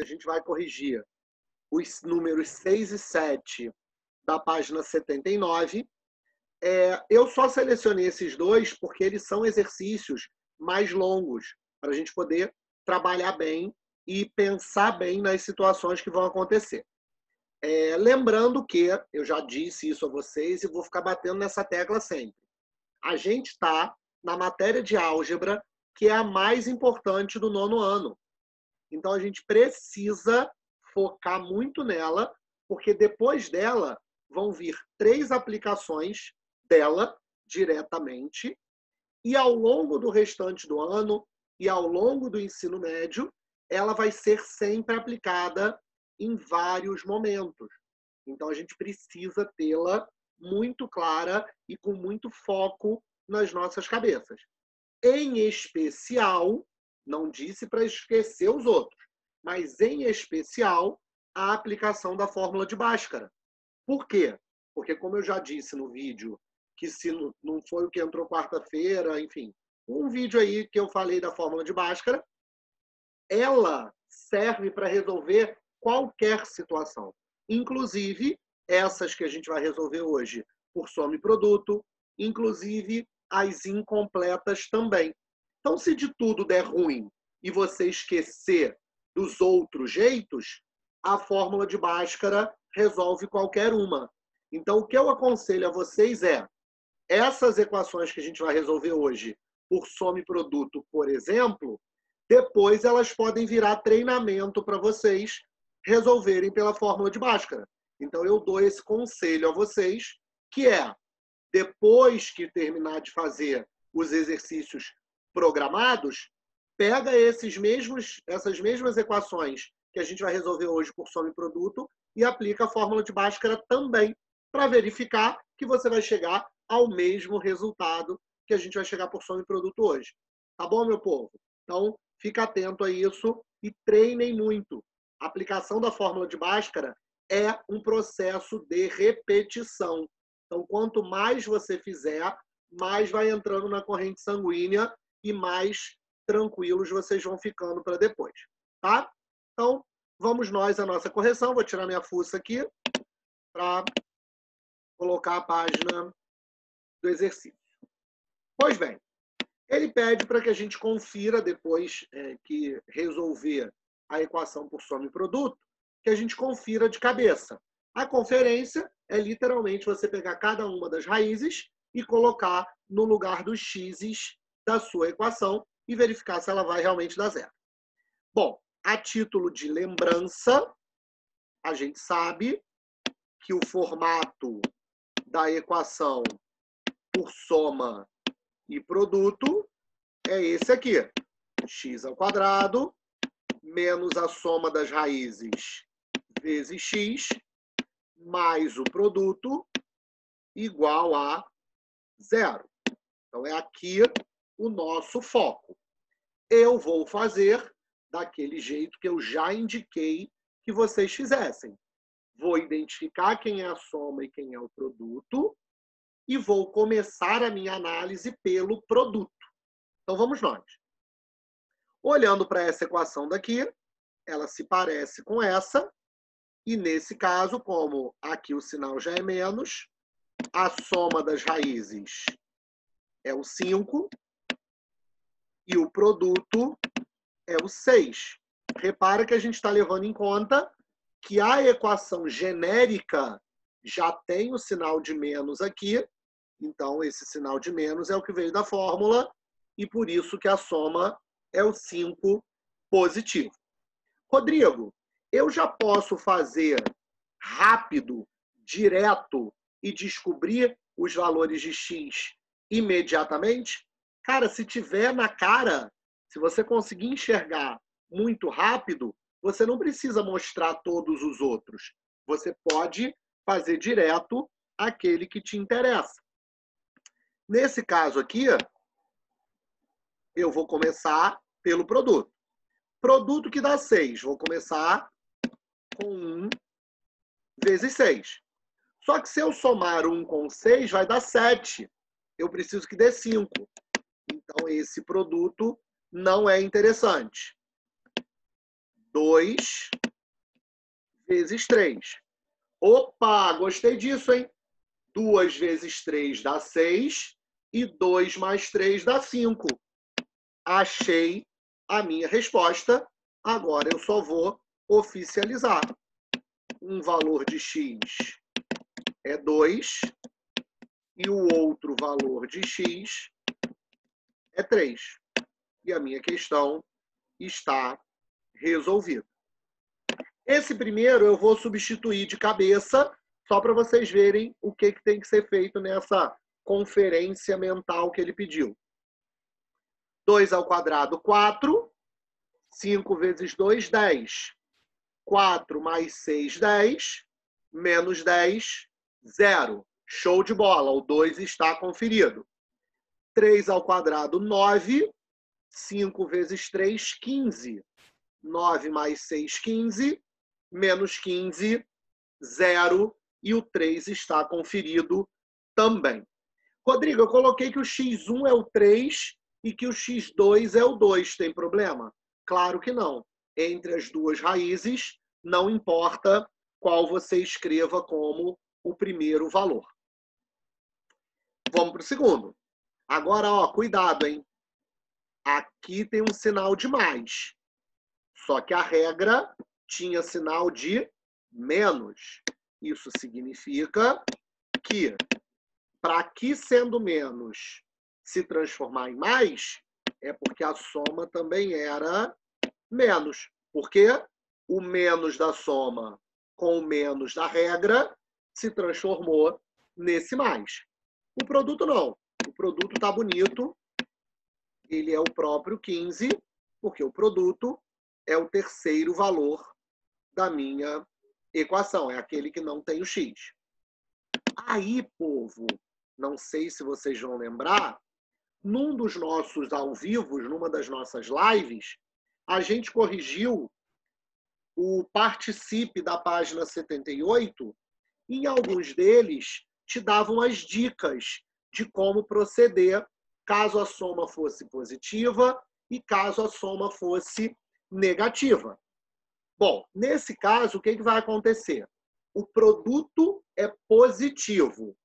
se a gente vai corrigir os números 6 e 7 da página 79, eu só selecionei esses dois porque eles são exercícios mais longos, para a gente poder trabalhar bem e pensar bem nas situações que vão acontecer. Lembrando que, eu já disse isso a vocês e vou ficar batendo nessa tecla sempre, a gente está na matéria de álgebra, que é a mais importante do 9º ano. Então, a gente precisa focar muito nela, porque depois dela vão vir 3 aplicações dela diretamente, e ao longo do restante do ano e ao longo do ensino médio, ela vai ser sempre aplicada em vários momentos. Então, a gente precisa tê-la muito clara e com muito foco nas nossas cabeças. Em especial, não disse para esquecer os outros, mas em especial, a aplicação da fórmula de Bhaskara. Por quê? Porque, como eu já disse no vídeo, que se não foi o que entrou quarta-feira, enfim, um vídeo aí que eu falei da fórmula de Bhaskara, ela serve para resolver qualquer situação, inclusive essas que a gente vai resolver hoje por soma e produto, inclusive as incompletas também. Então, se de tudo der ruim e você esquecer dos outros jeitos, a fórmula de Bhaskara resolve qualquer uma. Então, o que eu aconselho a vocês essas equações que a gente vai resolver hoje, por soma e produto, por exemplo, depois elas podem virar treinamento para vocês resolverem pela fórmula de Bhaskara. Então, eu dou esse conselho a vocês, que depois que terminar de fazer os exercícios programados, pega essas mesmas equações que a gente vai resolver hoje por soma e produto e aplica a fórmula de Bhaskara também, para verificar que você vai chegar ao mesmo resultado que a gente vai chegar por soma e produto hoje. Tá bom, meu povo? Então, fica atento a isso e treinem muito. A aplicação da fórmula de Bhaskara é um processo de repetição. Então, quanto mais você fizer, mais vai entrando na corrente sanguínea e mais tranquilos vocês vão ficando para depois. Tá? Então, vamos nós à nossa correção. Vou tirar minha fuça aqui para colocar a página do exercício. Pois bem, ele pede para que a gente confira, depois que resolver a equação por soma e produto, que a gente confira de cabeça. A conferência é literalmente você pegar cada uma das raízes e colocar no lugar dos x's da sua equação e verificar se ela vai realmente dar zero. Bom, a título de lembrança, a gente sabe que o formato da equação por soma e produto é esse aqui. X² menos a soma das raízes vezes x mais o produto igual a zero. Então, é aqui o nosso foco. Eu vou fazer daquele jeito que eu já indiquei que vocês fizessem. Vou identificar quem é a soma e quem é o produto e vou começar a minha análise pelo produto. Então, vamos nós. Olhando para essa equação daqui, ela se parece com essa, e nesse caso, como aqui o sinal já é menos, a soma das raízes é o 5 e o produto é o 6. Repara que a gente está levando em conta que a equação genérica já tem o sinal de menos aqui, então esse sinal de menos é o que veio da fórmula, e por isso que a soma é o 5 positivo. Rodrigo, eu já posso fazer rápido, direto, e descobrir os valores de x imediatamente? Cara, se tiver na cara, se você conseguir enxergar muito rápido, você não precisa mostrar todos os outros. Você pode fazer direto aquele que te interessa. Nesse caso aqui, eu vou começar pelo produto. Produto que dá 6. Vou começar com 1 vezes 6. Só que se eu somar 1 com 6, vai dar 7. Eu preciso que dê 5. Então, esse produto não é interessante. 2 vezes 3. Opa, gostei disso, hein? 2 vezes 3 dá 6 e 2 mais 3 dá 5. Achei a minha resposta. Agora eu só vou oficializar. Um valor de x é 2 e o outro valor de x é 3. E a minha questão está resolvida. Esse primeiro eu vou substituir de cabeça, só para vocês verem o que tem que ser feito nessa conferência mental que ele pediu. 2 ao quadrado, 4. 5 vezes 2, 10. 4 mais 6, 10. Menos 10, 0. Show de bola, o 2 está conferido. 3 ao quadrado, 9. 5 vezes 3, 15. 9 mais 6, 15. Menos 15, 0. E o 3 está conferido também. Rodrigo, eu coloquei que o x1 é o 3 e que o x2 é o 2. Tem problema? Claro que não. Entre as duas raízes, não importa qual você escreva como o primeiro valor. Vamos para o segundo. Agora, ó, cuidado, hein? Aqui tem um sinal de mais. Só que a regra tinha sinal de menos. Isso significa que, para aqui sendo menos se transformar em mais, é porque a soma também era menos. Porque o menos da soma com o menos da regra se transformou nesse mais. O produto não. O produto está bonito. Ele é o próprio 15, porque o produto é o terceiro valor da minha equação. É aquele que não tem o x. Aí, povo, não sei se vocês vão lembrar, num dos nossos ao vivos, numa das nossas lives, a gente corrigiu o participe da página 78, e em alguns deles te davam as dicas de como proceder caso a soma fosse positiva e caso a soma fosse negativa. Bom, nesse caso, o que vai acontecer? O produto é positivo.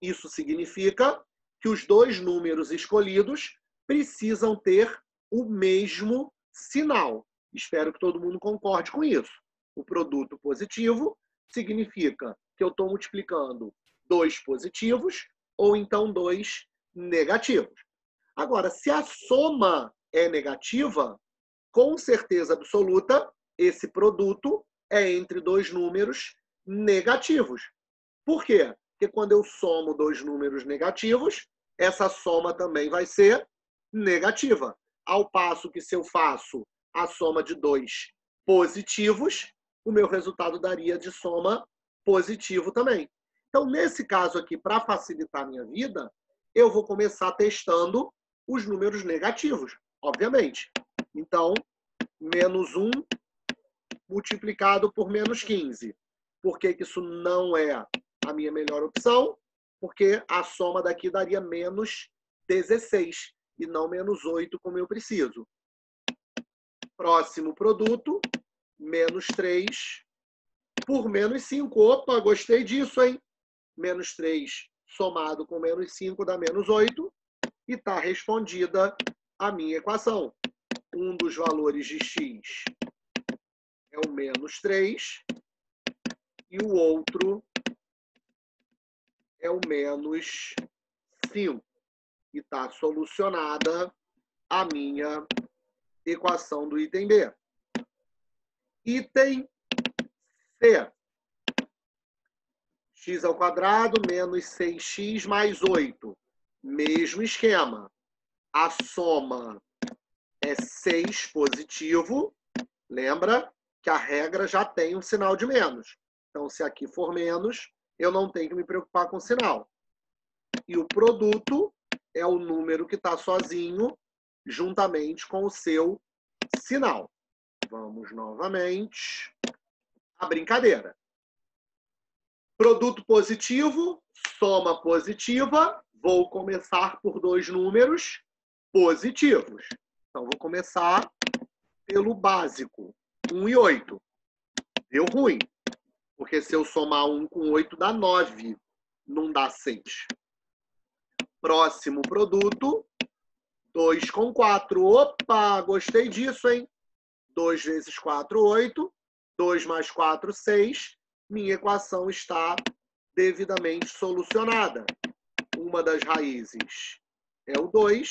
Isso significa que os dois números escolhidos precisam ter o mesmo sinal. Espero que todo mundo concorde com isso. O produto positivo significa que eu estou multiplicando 2 positivos ou então 2 negativos. Agora, se a soma é negativa, com certeza absoluta, esse produto é entre dois números negativos. Por quê? Porque quando eu somo dois números negativos, essa soma também vai ser negativa. Ao passo que se eu faço a soma de dois positivos, o meu resultado daria de soma positivo também. Então, nesse caso aqui, para facilitar a minha vida, eu vou começar testando os números negativos, obviamente. Então, menos 1 multiplicado por menos 15. Por que isso não é a minha melhor opção? Porque a soma daqui daria menos 16 e não menos 8, como eu preciso. Próximo produto, menos 3 por menos 5. Opa, gostei disso, hein? Menos 3 somado com menos 5 dá menos 8. E está respondida a minha equação. Um dos valores de x é o menos 3 e o outro é o menos 5. E está solucionada a minha equação do item B. Item C. X ao quadrado menos 6x mais 8. Mesmo esquema. A soma é 6 positivo. Lembra que a regra já tem um sinal de menos. Então, se aqui for menos, eu não tenho que me preocupar com o sinal. E o produto é o número que está sozinho, juntamente com o seu sinal. Vamos novamente à brincadeira. Produto positivo, soma positiva. Vou começar por dois números positivos. Então, vou começar pelo básico. 1 e 8. Deu ruim. Porque se eu somar 1 com 8 dá 9. Não dá 6. Próximo produto. 2 com 4. Opa, gostei disso, hein? 2 vezes 4, 8. 2 mais 4, 6. Minha equação está devidamente solucionada. Uma das raízes é o 2.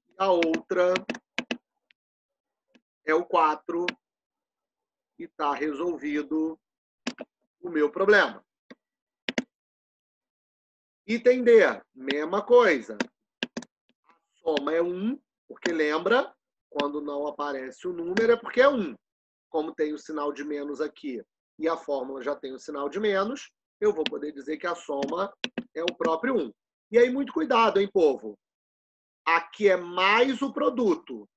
E a outra é o 4. E está resolvido o meu problema. Item D, mesma coisa. A soma é 1, porque lembra, quando não aparece o número é porque é 1. Como tem o sinal de menos aqui e a fórmula já tem o sinal de menos, eu vou poder dizer que a soma é o próprio 1. E aí, muito cuidado, hein, povo? Aqui é mais o produto.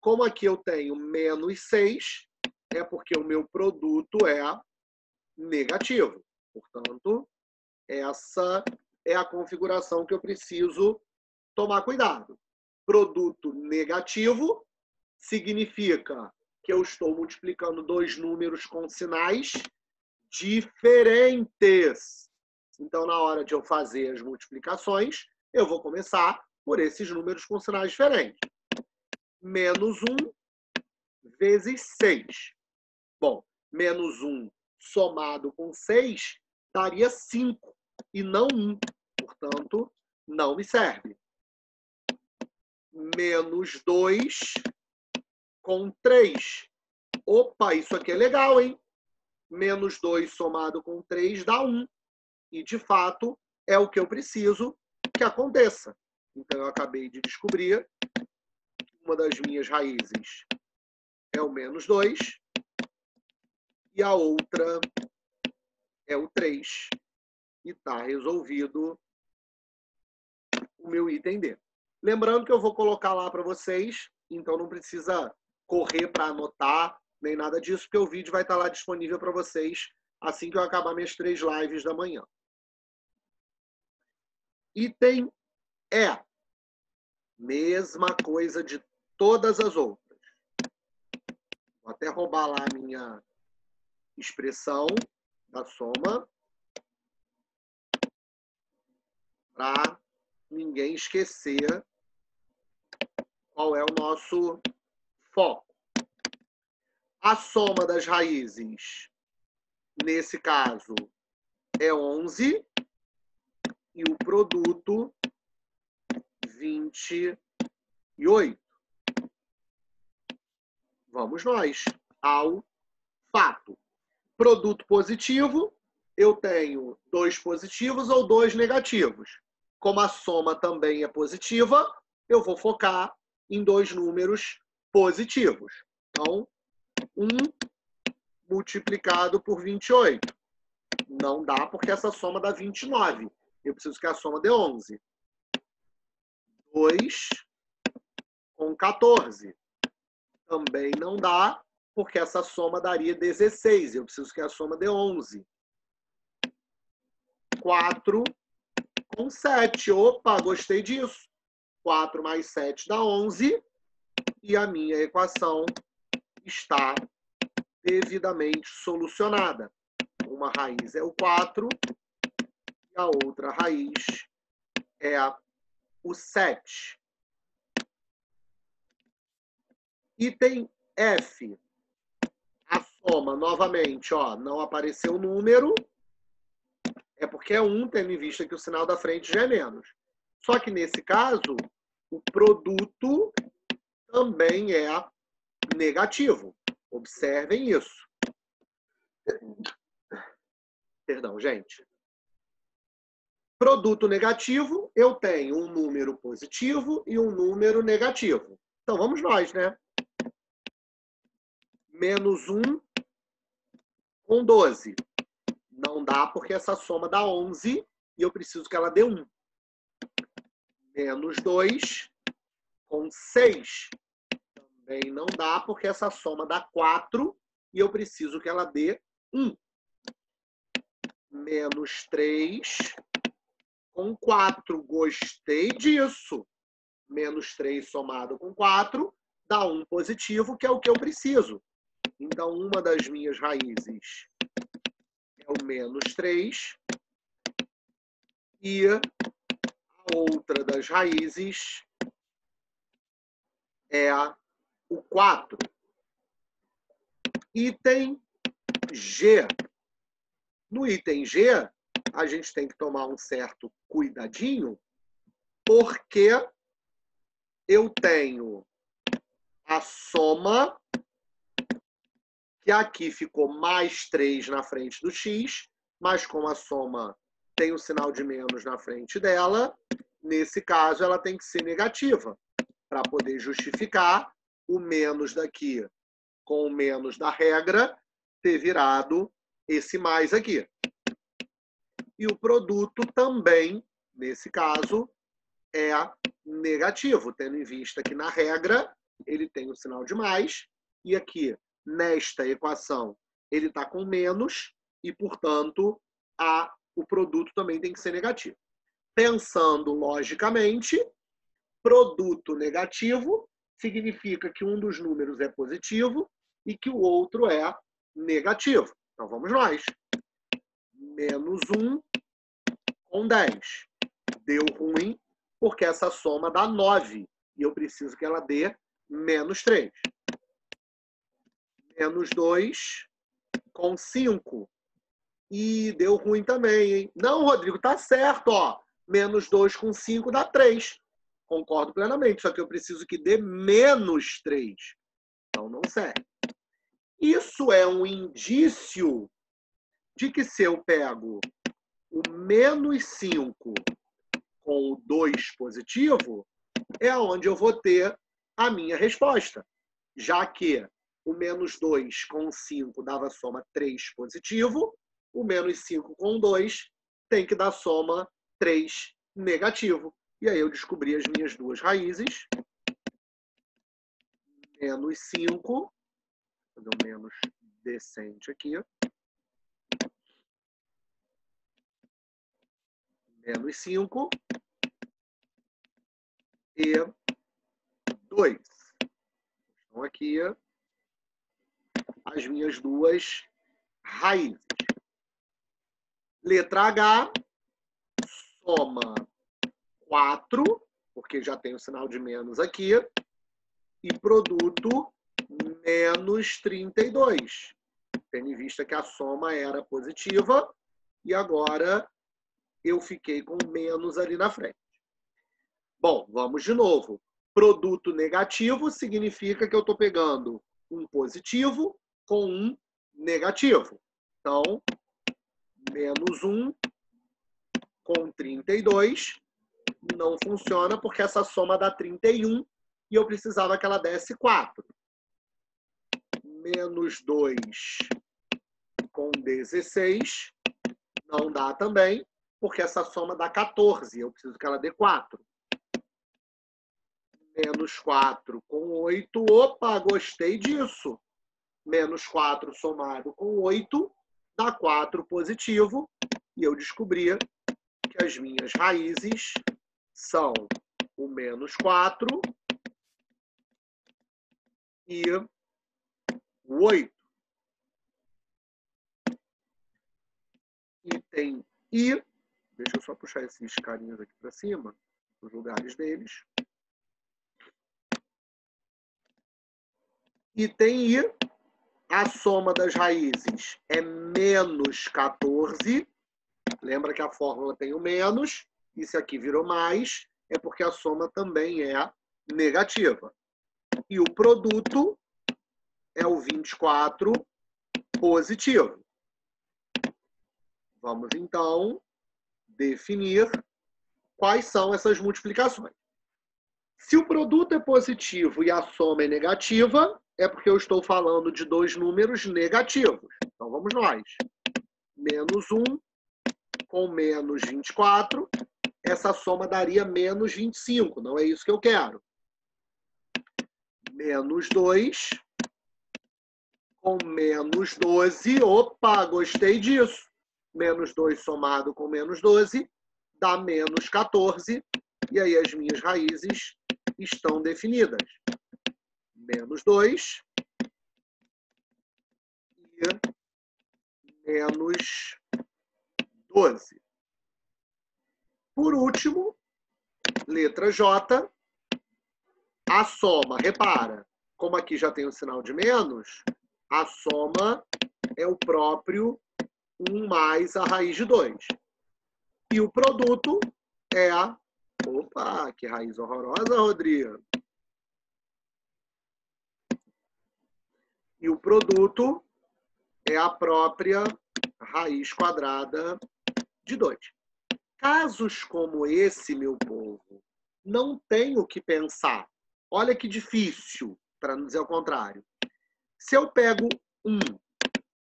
Como aqui eu tenho menos 6, é porque o meu produto é negativo. Portanto, essa é a configuração que eu preciso tomar cuidado. Produto negativo significa que eu estou multiplicando dois números com sinais diferentes. Então, na hora de eu fazer as multiplicações, eu vou começar por esses números com sinais diferentes. Menos 1 vezes 6. Bom, menos 1 somado com 6 daria 5 e não 1. Portanto, não me serve. Menos 2 com 3. Opa, isso aqui é legal, hein? Menos 2 somado com 3 dá 1. E, de fato, é o que eu preciso que aconteça. Então, eu acabei de descobrir que uma das minhas raízes é o menos 2 e a outra é o 3. E está resolvido o meu item D. Lembrando que eu vou colocar lá para vocês, então não precisa correr para anotar, nem nada disso, porque o vídeo vai estar lá disponível para vocês assim que eu acabar minhas 3 lives da manhã. Item E. Mesma coisa de todas as outras. Vou até roubar lá a minha expressão da soma para ninguém esquecer qual é o nosso foco. A soma das raízes, nesse caso, é 11 e o produto 28. Vamos nós ao fato. Produto positivo, eu tenho 2 positivos ou 2 negativos. Como a soma também é positiva, eu vou focar em 2 números positivos. Então, 1 multiplicado por 28. Não dá porque essa soma dá 29. Eu preciso que a soma dê 11. 2 com 14. Também não dá porque essa soma daria 16. Eu preciso que a soma dê 11. 4 com 7. Opa, gostei disso. 4 mais 7 dá 11. E a minha equação está devidamente solucionada. Uma raiz é o 4 e a outra raiz é o 7. Item F. A soma, novamente, ó, não apareceu o número. É porque é 1, tendo em vista que o sinal da frente já é menos. Só que, nesse caso, o produto também é negativo. Observem isso. Perdão, gente. Produto negativo, eu tenho um número positivo e um número negativo. Então, vamos nós, né? Menos 1 com 12. Não dá porque essa soma dá 11 e eu preciso que ela dê 1. Menos 2 com 6. Também não dá porque essa soma dá 4 e eu preciso que ela dê 1. Menos 3 com 4. Gostei disso. Menos 3 somado com 4 dá 1 positivo, que é o que eu preciso. Então, uma das minhas raízes é o menos 3 e a outra das raízes é o 4. Item G. No item G, a gente tem que tomar um certo cuidadinho, porque eu tenho a soma, que aqui ficou mais 3 na frente do x, mas como a soma tem o sinal de menos na frente dela, nesse caso ela tem que ser negativa, para poder justificar o menos daqui com o menos da regra ter virado esse mais aqui. E o produto também, nesse caso, é negativo, tendo em vista que na regra ele tem o sinal de mais, e aqui, nesta equação, ele está com menos, e, portanto, o produto também tem que ser negativo. Pensando logicamente, produto negativo significa que um dos números é positivo e que o outro é negativo. Então, vamos nós. Menos 1 com 10. Deu ruim, porque essa soma dá 9. E eu preciso que ela dê menos 3. Menos 2 com 5. E deu ruim também, hein? Não, Rodrigo, tá certo, ó. Menos 2 com 5 dá 3. Concordo plenamente, só que eu preciso que dê menos 3. Então, não serve. Isso é um indício de que se eu pego o menos 5 com o 2 positivo, é onde eu vou ter a minha resposta. Já que o menos 2 com 5 dava soma 3 positivo, o menos 5 com 2 tem que dar soma 3 negativo. E aí eu descobri as minhas duas raízes. Menos 5, vou fazer um menos decente aqui. Menos 5 e 2. Então, aqui as minhas duas raízes. Letra H, soma 4, porque já tem o sinal de menos aqui, e produto menos 32. Tendo em vista que a soma era positiva, e agora eu fiquei com menos ali na frente. Bom, vamos de novo. Produto negativo significa que eu estou pegando um positivo com um negativo. Então, menos 1 com 32 não funciona porque essa soma dá 31 e eu precisava que ela desse 4. Menos 2 com 16 não dá também, porque essa soma dá 14. Eu preciso que ela dê 4. Menos 4 com 8. Opa, gostei disso. Menos 4 somado com 8 dá 4 positivo. E eu descobri que as minhas raízes são o menos 4 e o 8. Item I. Deixa eu só puxar esses carinhos aqui para cima, os lugares deles. Item I. A soma das raízes é menos 14. Lembra que a fórmula tem o menos. E se aqui virou mais, é porque a soma também é negativa. E o produto é o 24 positivo. Vamos, então, definir quais são essas multiplicações. Se o produto é positivo e a soma é negativa, é porque eu estou falando de dois números negativos. Então, vamos nós. Menos 1 com menos 24. Essa soma daria menos 25. Não é isso que eu quero. Menos 2 com menos 12. Opa, gostei disso. Menos 2 somado com menos 12 dá menos 14. E aí as minhas raízes estão definidas. Menos 2 menos 12. Por último, letra J, a soma, repara, como aqui já tem o sinal de menos, a soma é o próprio 1 mais a raiz de 2. E o produto é a... Opa, que raiz horrorosa, Rodrigo. E o produto é a própria raiz quadrada de 2. Casos como esse, meu povo, não tem o que pensar. Olha que difícil, para não dizer o contrário. Se eu pego 1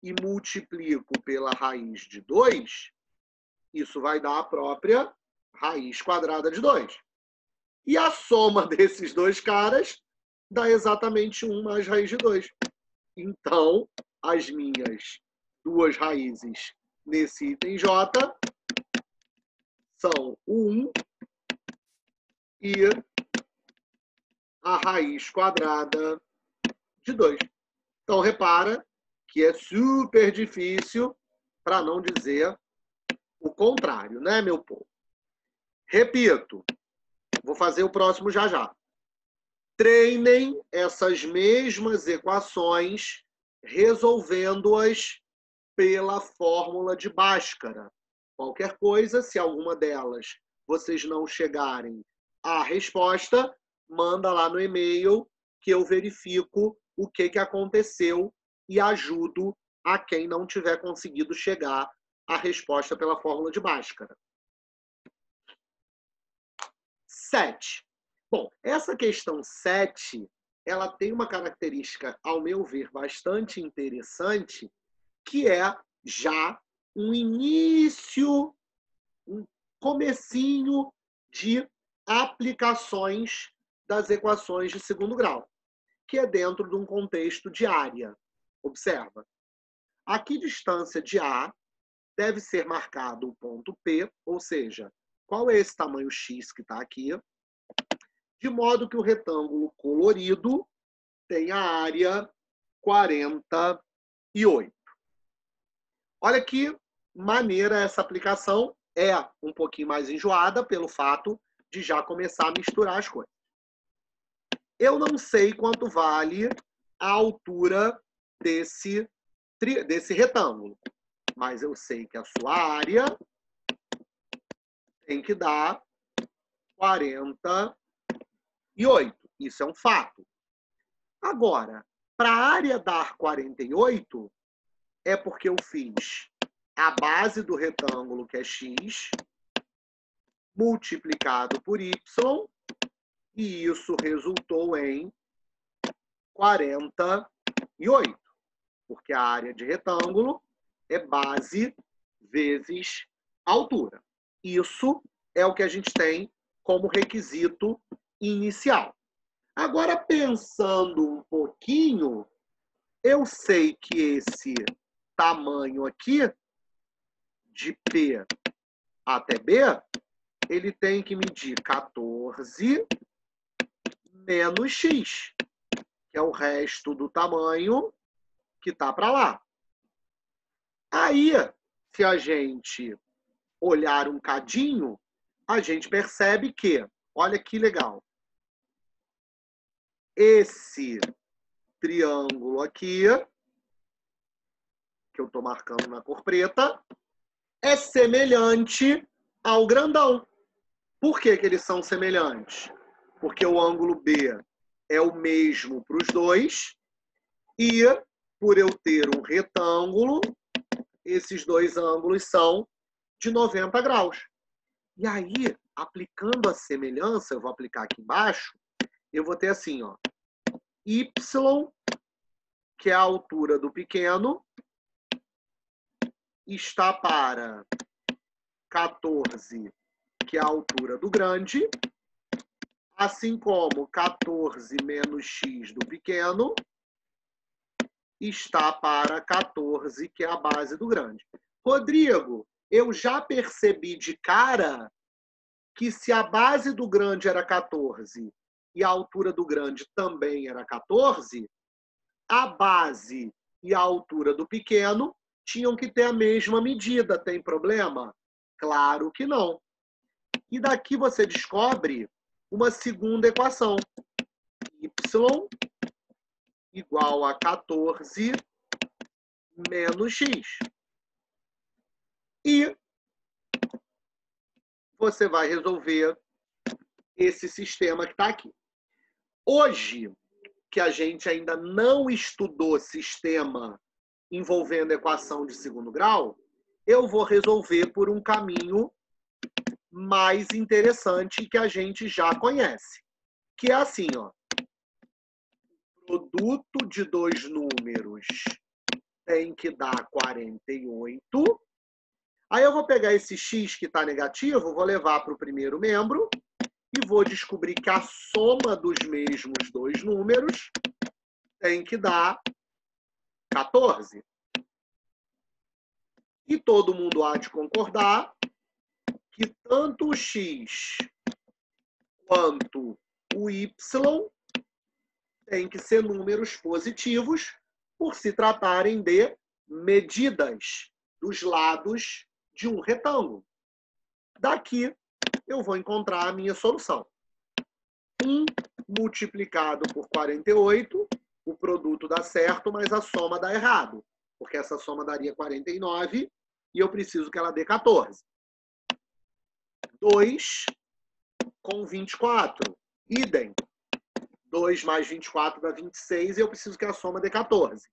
e multiplico pela raiz de 2, isso vai dar a própria raiz quadrada de 2. E a soma desses dois caras dá exatamente 1 mais raiz de 2. Então, as minhas duas raízes nesse item J são o 1 e a raiz quadrada de 2. Então, repara que é super difícil, para não dizer o contrário, né, meu povo? Repito, vou fazer o próximo já já. Treinem essas mesmas equações resolvendo-as pela fórmula de Bhaskara. Qualquer coisa, se alguma delas vocês não chegarem à resposta, manda lá no e-mail que eu verifico o que aconteceu e ajudo a quem não tiver conseguido chegar à resposta pela fórmula de Bhaskara. 7. Bom, essa questão 7, ela tem uma característica, ao meu ver, bastante interessante, que é já um início, um comecinho de aplicações das equações de segundo grau, que é dentro de um contexto de área. Observa. A que distância de A deve ser marcado o ponto P, ou seja, qual é esse tamanho X que está aqui, de modo que o retângulo colorido tenha área 48. Olha que maneira essa aplicação, é um pouquinho mais enjoada pelo fato de já começar a misturar as coisas. Eu não sei quanto vale a altura desse retângulo, mas eu sei que a sua área tem que dar 48. Isso é um fato. Agora, para a área dar 48, é porque eu fiz a base do retângulo, que é x, multiplicado por y, e isso resultou em 48, porque a área de retângulo é base vezes altura. Isso é o que a gente tem como requisito inicial. Agora, pensando um pouquinho, eu sei que esse tamanho aqui, de P até B, ele tem que medir 14 menos X, que é o resto do tamanho que está para lá. Aí, se a gente olhar um cadinho, a gente percebe que, olha que legal, esse triângulo aqui, que eu estou marcando na cor preta, é semelhante ao grandão. Por que eles são semelhantes? Porque o ângulo B é o mesmo para os dois e, por eu ter um retângulo, esses dois ângulos são de 90 graus. E aí, aplicando a semelhança, eu vou aplicar aqui embaixo, eu vou ter assim, ó, y, que é a altura do pequeno, está para 14, que é a altura do grande, assim como 14 menos x do pequeno está para 14, que é a base do grande. Rodrigo, eu já percebi de cara que se a base do grande era 14 e a altura do grande também era 14, a base e a altura do pequeno tinham que ter a mesma medida. Tem problema? Claro que não. E daqui você descobre uma segunda equação. Y igual a 14 menos x. E você vai resolver esse sistema que está aqui. Hoje, que a gente ainda não estudou sistema envolvendo equação de segundo grau, eu vou resolver por um caminho mais interessante que a gente já conhece. Que é assim, ó. Produto de dois números tem que dar 48. Aí eu vou pegar esse x que está negativo, vou levar para o primeiro membro e vou descobrir que a soma dos mesmos dois números tem que dar 14. E todo mundo há de concordar que tanto o x quanto o y tem que ser números positivos por se tratarem de medidas dos lados de um retângulo. Daqui eu vou encontrar a minha solução. 1 multiplicado por 48, o produto dá certo, mas a soma dá errado, porque essa soma daria 49 e eu preciso que ela dê 14. 2 com 24, idem. 2 mais 24 dá 26 e eu preciso que a soma dê 14.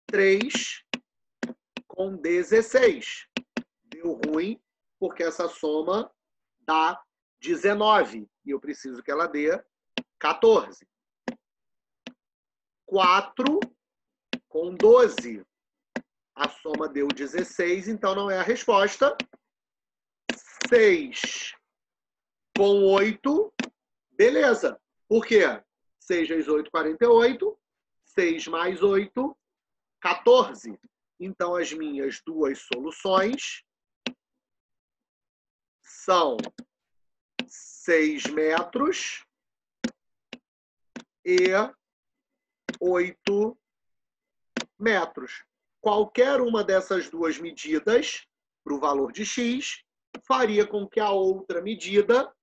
3 com 16. Deu ruim, porque essa soma dá 19 e eu preciso que ela dê 14. 4 com 12. A soma deu 16, então não é a resposta. 6 com 8. Beleza. Por quê? 6 vezes 8, 48. 6 mais 8, 14. Então, as minhas duas soluções são 6 metros e 8 metros. Qualquer uma dessas duas medidas, para o valor de x, faria com que a outra medida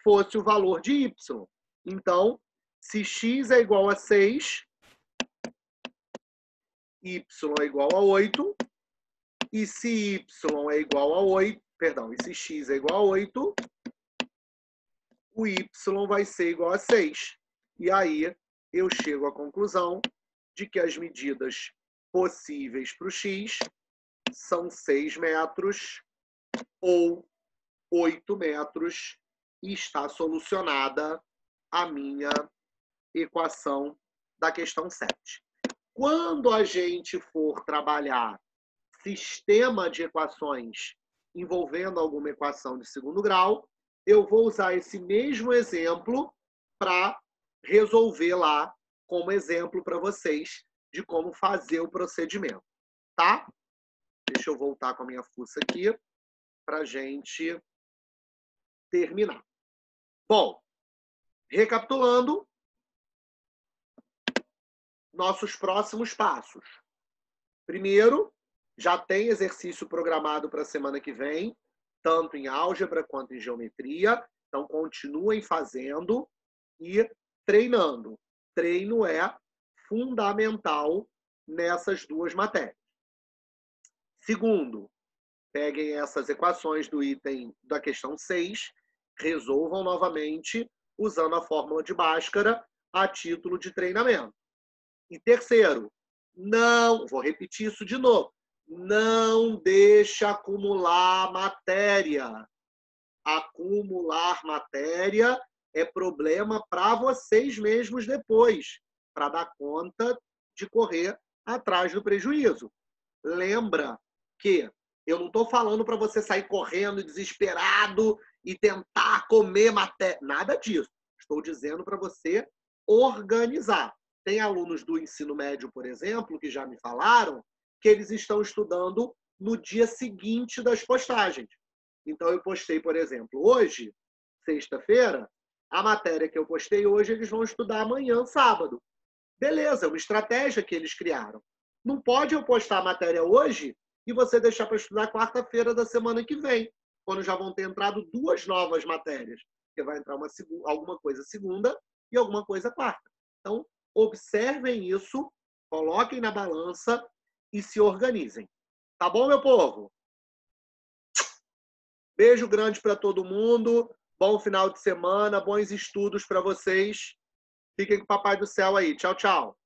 fosse o valor de y. Então, se x é igual a 6, y é igual a 8, e se y é igual a 8, perdão, e se x é igual a 8, o y vai ser igual a 6. E aí eu chego à conclusão de que as medidas possíveis para o x são 6 metros ou 8 metros e está solucionada a minha equação da questão 7. Quando a gente for trabalhar sistema de equações envolvendo alguma equação de segundo grau, eu vou usar esse mesmo exemplo para resolver lá como exemplo para vocês de como fazer o procedimento, tá? Deixa eu voltar com a minha fuça aqui para a gente terminar. Bom, recapitulando, nossos próximos passos. Primeiro, já tem exercício programado para a semana que vem, tanto em álgebra quanto em geometria. Então, continuem fazendo e treinando. Treino é fundamental nessas duas matérias. Segundo, peguem essas equações do item da questão 6, resolvam novamente usando a fórmula de Bhaskara a título de treinamento. E terceiro, não, vou repetir isso de novo, não deixe acumular matéria. Acumular matéria é problema para vocês mesmos depois, para dar conta de correr atrás do prejuízo. Lembra que eu não estou falando para você sair correndo desesperado e tentar comer matéria. Nada disso. Estou dizendo para você organizar. Tem alunos do ensino médio, por exemplo, que já me falaram que eles estão estudando no dia seguinte das postagens. Então, eu postei, por exemplo, hoje, sexta-feira, a matéria que eu postei hoje, eles vão estudar amanhã, sábado. Beleza, é uma estratégia que eles criaram. Não pode eu postar a matéria hoje e você deixar para estudar quarta-feira da semana que vem, quando já vão ter entrado 2 novas matérias. Porque vai entrar alguma coisa segunda e alguma coisa quarta. Então, observem isso, coloquem na balança e se organizem. Tá bom, meu povo? Beijo grande para todo mundo. Bom final de semana, bons estudos para vocês. Fiquem com o Papai do Céu aí. Tchau, tchau.